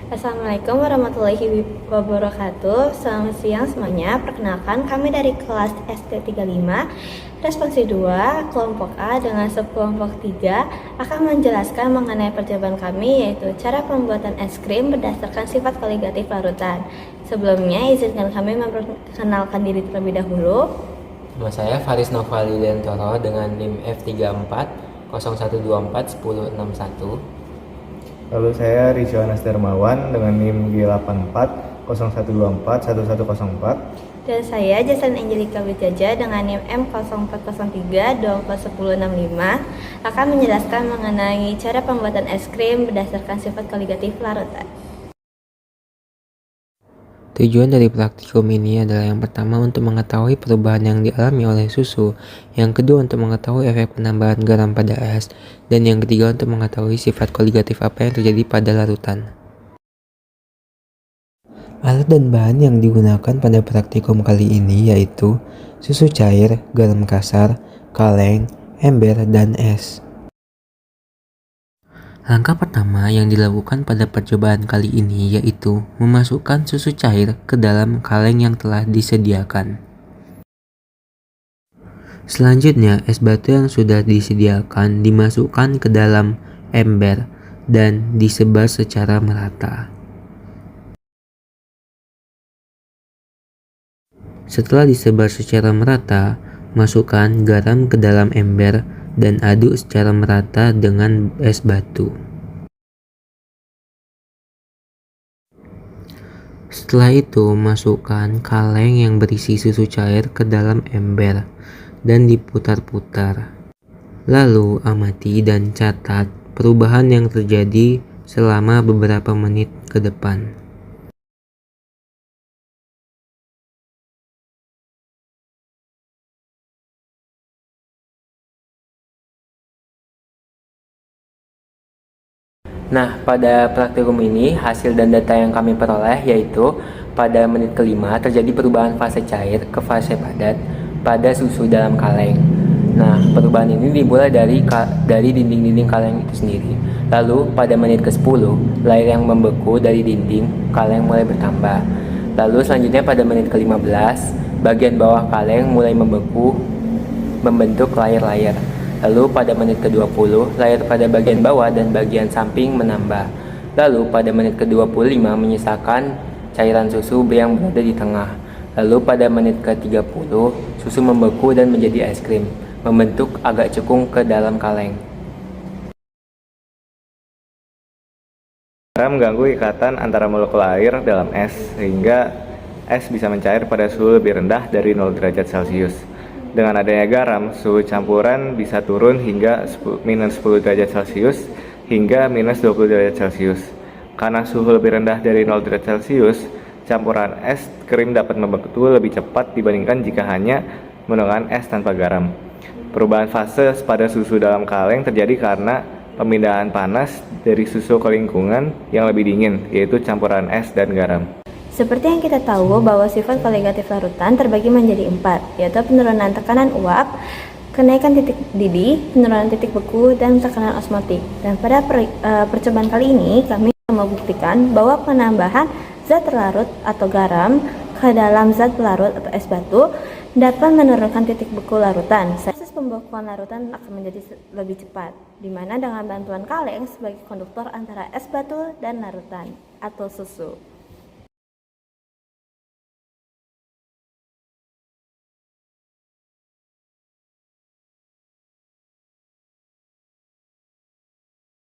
Assalamualaikum warahmatullahi wabarakatuh. Selamat siang semuanya. Perkenalkan, kami dari kelas ST35 Responsi 2 kelompok A dengan subkelompok 3 akan menjelaskan mengenai percobaan kami, yaitu cara pembuatan es krim berdasarkan sifat koligatif larutan. Sebelumnya izinkan kami memperkenalkan diri terlebih dahulu. Nama saya Faris Novali Dentoro dengan NIM F34 0124 1061. Lalu saya Rizwan Asdermawan dengan NIM G84 0124 1104. Dan saya Jason Angelika Wijaja dengan NIM M0403 201065 akan menjelaskan mengenai cara pembuatan es krim berdasarkan sifat koligatif larutan. Tujuan dari praktikum ini adalah yang pertama untuk mengetahui perubahan yang dialami oleh susu, yang kedua untuk mengetahui efek penambahan garam pada es, dan yang ketiga untuk mengetahui sifat koligatif apa yang terjadi pada larutan. Alat dan bahan yang digunakan pada praktikum kali ini yaitu susu cair, garam kasar, kaleng, ember, dan es. Langkah pertama yang dilakukan pada percobaan kali ini yaitu memasukkan susu cair ke dalam kaleng yang telah disediakan. Selanjutnya, es batu yang sudah disediakan dimasukkan ke dalam ember dan disebar secara merata. Setelah disebar secara merata, masukkan garam ke dalam ember dan aduk secara merata dengan es batu. Setelah itu, masukkan kaleng yang berisi susu cair ke dalam ember dan diputar-putar. Lalu, amati dan catat perubahan yang terjadi selama beberapa menit ke depan. Nah, pada praktikum ini hasil dan data yang kami peroleh yaitu pada menit kelima terjadi perubahan fase cair ke fase padat pada susu dalam kaleng. Nah, perubahan ini dimulai dari dinding-dinding kaleng itu sendiri. Lalu pada menit ke-10, air yang membeku dari dinding kaleng mulai bertambah. Lalu selanjutnya pada menit ke-15, bagian bawah kaleng mulai membeku membentuk layar-layar. Lalu pada menit ke-20, layar pada bagian bawah dan bagian samping menambah. Lalu pada menit ke-25 menyisakan cairan susu yang berada di tengah. Lalu pada menit ke-30, susu membeku dan menjadi es krim, membentuk agak cekung ke dalam kaleng. Garam mengganggu ikatan antara molekul air dalam es, sehingga es bisa mencair pada suhu lebih rendah dari 0 derajat Celcius. Dengan adanya garam, suhu campuran bisa turun hingga minus 10 derajat Celcius hingga minus 20 derajat Celcius. Karena suhu lebih rendah dari 0 derajat Celcius, campuran es krim dapat membeku lebih cepat dibandingkan jika hanya menggunakan es tanpa garam. Perubahan fase pada susu dalam kaleng terjadi karena pemindahan panas dari susu ke lingkungan yang lebih dingin, yaitu campuran es dan garam. Seperti yang kita tahu bahwa sifat koligatif larutan terbagi menjadi 4, yaitu penurunan tekanan uap, kenaikan titik didih, penurunan titik beku, dan tekanan osmotik. Dan pada percobaan kali ini kami membuktikan bahwa penambahan zat larut atau garam ke dalam zat pelarut atau es batu dapat menurunkan titik beku larutan. Proses pembekuan larutan akan menjadi lebih cepat, di mana dengan bantuan kaleng sebagai konduktor antara es batu dan larutan atau susu.